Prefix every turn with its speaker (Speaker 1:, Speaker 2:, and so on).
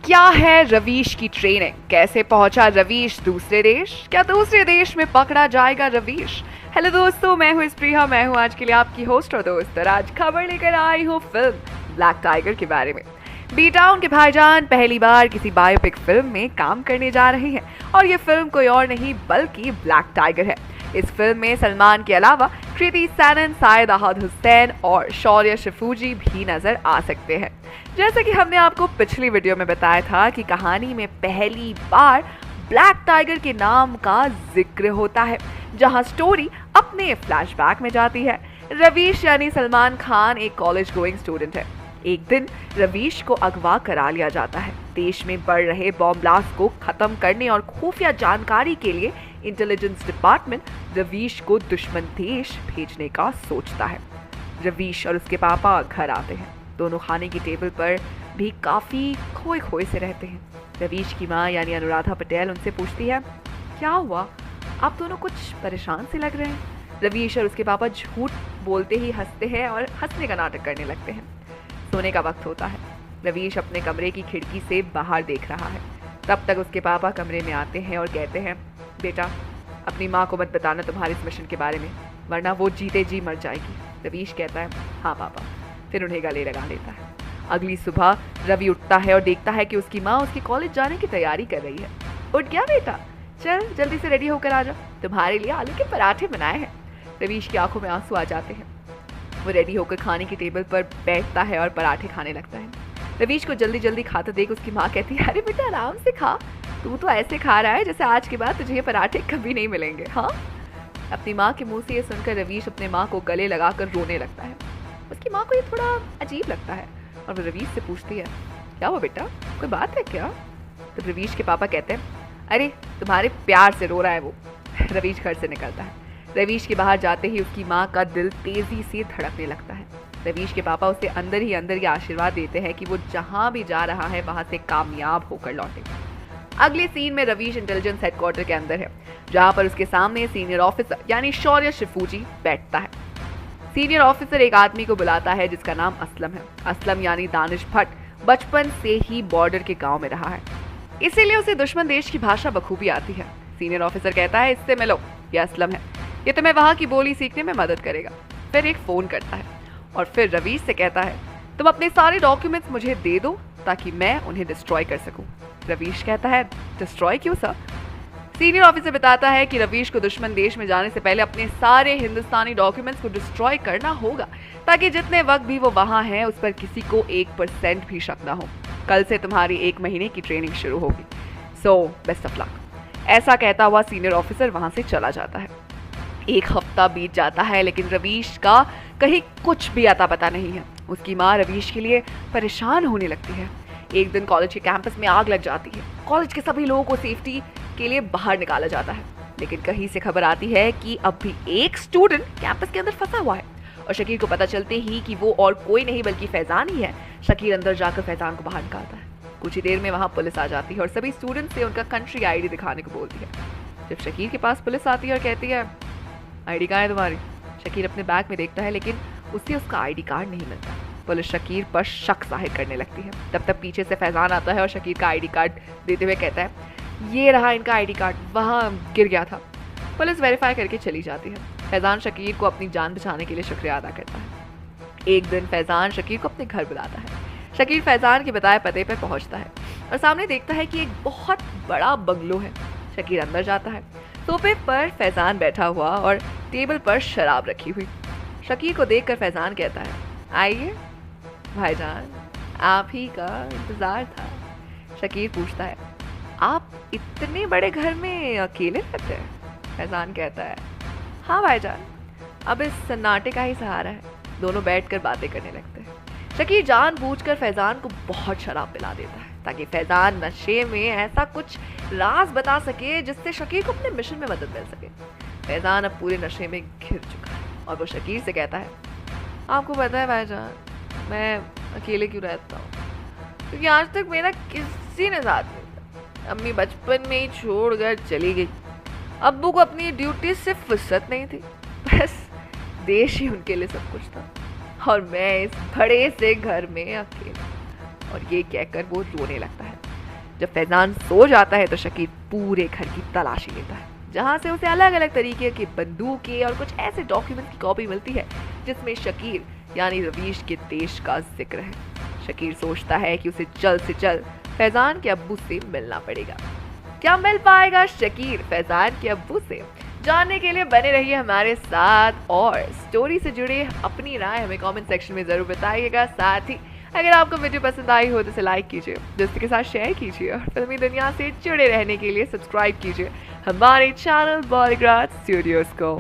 Speaker 1: क्या है रवीश की ट्रेनिंग? कैसे पहुंचा रवीश दूसरे देश? क्या दूसरे देश में पकड़ा जाएगा रवीश? हेलो दोस्तों, मैं हूं स्प्रिया, मैं हूं आज के लिए आपकी होस्ट और दोस्त। और आज खबर लेकर आई हूं फिल्म ब्लैक टाइगर के बारे में। बी टाउन के भाईजान पहली बार किसी बायोपिक फिल्म में काम करने जा रहे हैं और ये फिल्म कोई और नहीं बल्कि ब्लैक टाइगर है। इस फिल्म में सलमान के अलावा कृति सैनन, शाहिद अहद हुसैन और शौर्य शिफूजी भी नजर आ सकते हैं। जैसे कि हमने आपको पिछली वीडियो में बताया था कि कहानी में पहली बार ब्लैक टाइगर के नाम का जिक्र होता है, जहां स्टोरी अपने फ्लैशबैक में जाती है। रवीश यानी सलमान खान एक कॉलेज गोइंग स्टूडेंट है। एक दिन रवीश को अगवा करा लिया जाता है। देश में बढ़ रहे बॉम्ब ब्लास्ट को खत्म करने और खुफिया जानकारी के लिए इंटेलिजेंस डिपार्टमेंट रवीश को दुश्मन देश भेजने का सोचता है। रवीश और उसके पापा घर आते हैं। दोनों खाने की टेबल पर भी काफी खोए खोए से रहते हैं। रवीश की माँ यानी अनुराधा पटेल उनसे पूछती है, क्या हुआ, आप दोनों कुछ परेशान से लग रहे हैं? रवीश और उसके पापा झूठ बोलते ही हंसते हैं और हंसने का नाटक करने लगते हैं। सोने का वक्त होता है। रवीश अपने कमरे की खिड़की से बाहर देख रहा है। तब तक उसके पापा कमरे में आते हैं और कहते हैं, बेटा अपनी माँ को मत बताना तुम्हारे इस मिशन के बारे में, वरना वो जीते जी मर जाएगी। रवीश कहता है, हाँ पापा, फिर उन्हें गले लगा लेता है। अगली सुबह रवि उठता है और देखता है कि उसकी माँ उसकी कॉलेज जाने की तैयारी कर रही है। उठ गया बेटा, चल जल्दी से रेडी होकर आ जा, तुम्हारे लिए आलू के पराठे बनाए हैं। रवीश की आंखों में आंसू आ जाते हैं। वो रेडी होकर खाने की टेबल पर बैठता है और पराठे खाने लगता है। रवीश को जल्दी जल्दी खाते देख उसकी माँ कहती है, अरे बेटा आराम से खा, तू तो ऐसे खा रहा है जैसे आज के बाद तुझे ये पराठे कभी नहीं मिलेंगे। हाँ, अपनी माँ के मुंह से ये सुनकर रवीश अपने माँ को गले लगाकर रोने लगता है। उसकी माँ को ये थोड़ा अजीब लगता है और वो रवीश से पूछती है, क्या हुआ बेटा, कोई बात है क्या? तो रवीश के पापा कहते हैं, अरे तुम्हारे प्यार से रो रहा है वो। रवीश घर से निकलता है। रवीश के बाहर जाते ही उसकी माँ का दिल तेजी से धड़कने लगता है। रवीश के पापा उसे अंदर ही अंदर ये आशीर्वाद देते हैं कि वो जहाँ भी जा रहा है वहाँ से कामयाब होकर लौटे। अगले सीन में रवीश इंटेलिजेंस हेडक्वार्टर के अंदर है, जहाँ पर उसके सामने सीनियर ऑफिसर यानी शौर्य शिफूजी बैठता है। सीनियर ऑफिसर एक आदमी को बुलाता है जिसका नाम असलम है। असलम यानी दानिश भट्ट बचपन से ही बॉर्डर के गांव में रहा है, इसीलिए उसे दुश्मन देश की भाषा बखूबी आती है। सीनियर ऑफिसर कहता है, इससे मिलो, यह असलम है, ये तुम्हें वहां की बोली सीखने में मदद करेगा। फिर एक फोन करता है और फिर रवीश से कहता है, तुम अपने सारे डॉक्यूमेंट्स मुझे दे दो ताकि मैं उन्हें डिस्ट्रॉय कर सकूं। रवीश कहता है, डिस्ट्रॉय क्यों सर? सीनियर ऑफिसर बताता है कि रवीश को दुश्मन देश में जाने से पहले अपने सारे हिंदुस्तानी डॉक्यूमेंट्स को डिस्ट्रॉय करना होगा ताकि जितने वक्त भी वो वहां है उस पर किसी को 1% भी शक ना हो। कल से तुम्हारी 1 महीने की ट्रेनिंग शुरू होगी, सो बेस्ट ऑफ लक। ऐसा कहता हुआ सीनियर ऑफिसर वहां से चला जाता है। 1 हफ्ता बीत जाता है लेकिन रवीश का कहीं कुछ भी अता पता नहीं है। उसकी माँ रवीश के लिए परेशान होने लगती है। एक दिन कॉलेज के कैंपस में आग लग जाती है। कॉलेज के सभी लोगों को सेफ्टी के लिए बाहर निकाला जाता है, लेकिन कहीं से खबर आती है कि अब भी एक स्टूडेंट कैंपस के अंदर फंसा हुआ है। और शकीर को पता चलते ही कि वो और कोई नहीं बल्कि फैजान ही है, शकीर अंदर जाकर फैजान को बाहर निकालता है। कुछ ही देर में वहां पुलिस आ जाती है और सभी स्टूडेंट से उनका कंट्री आईडी दिखाने को बोलती है। जब शकीर के पास पुलिस आती है और कहती है, आईडी कहाँ है तुम्हारी? शकीर अपने बैग में देखता है लेकिन उसे उसका आईडी कार्ड नहीं मिलता। पुलिस शकीर पर शक जाहिर करने लगती है। तब तक पीछे से फैजान आता है और शकीर का आईडी कार्ड देते हुए कहता है, ये रहा इनका आईडी कार्ड, वहाँ गिर गया था। पुलिस वेरीफाई करके चली जाती है। फैजान शकीर को अपनी जान बचाने के लिए शुक्रिया अदा करता है। एक दिन फैजान शकीर को अपने घर बुलाता है। शकीर फैजान के बताए पते पर पहुंचता है और सामने देखता है कि एक बहुत बड़ा बंगलो है। शकीर अंदर जाता है। सोफे पर फैजान बैठा हुआ और टेबल पर शराब रखी हुई। शकीर को देखकर फैजान कहता है, आइए भाईजान, आप ही का इंतजार था। शकीर पूछता है, आप इतने बड़े घर में अकेले रहते हैं? फैजान कहता है, हाँ भाईजान, अब इस सन्नाटे का ही सहारा है। दोनों बैठकर बातें करने लगते हैं। शकीर जानबूझकर फैजान को बहुत शराब पिला देता है ताकि फैजान नशे में ऐसा कुछ राज बता सके जिससे शकीर को अपने मिशन में मदद मिल सके। फैजान अब पूरे नशे में घिर चुका है और वो शकीर से कहता है, आपको पता है भाईजान, मैं अकेले क्यों रहता हूँ? क्योंकि आज तक मेरा किसी ने साथ नहीं दिया। अम्मी बचपन में ही छोड़कर चली गई। अब्बू को अपनी ड्यूटी से फुर्सत नहीं थी, बस देश ही उनके लिए सब कुछ था और मैं इस बड़े से घर में अकेले। और ये कहकर वो रोने लगता है। जब फैजान सो जाता है तो शकीर पूरे घर की तलाशी लेता है, जहां से उसे अलग अलग तरीके की बंदूकें और कुछ ऐसे डॉक्यूमेंट की कॉपी मिलती है जिसमें शकीर यानी रवीश के देश का जिक्र है। शकीर सोचता है कि उसे जल्द से जल्द फैजान के अब्बू से मिलना पड़ेगा। क्या मिल पाएगा शकीर फैजान के अब्बू से? जानने के लिए बने रहिए हमारे साथ और स्टोरी से जुड़े अपनी राय हमें कमेंट सेक्शन में जरूर बताइएगा। साथ ही अगर आपको वीडियो पसंद आई हो तो इसे लाइक कीजिए, दोस्तों के साथ शेयर कीजिए और फिल्मी दुनिया से जुड़े रहने के लिए सब्सक्राइब कीजिए हमारे चैनल बॉलीग्राड स्टूडियोज को।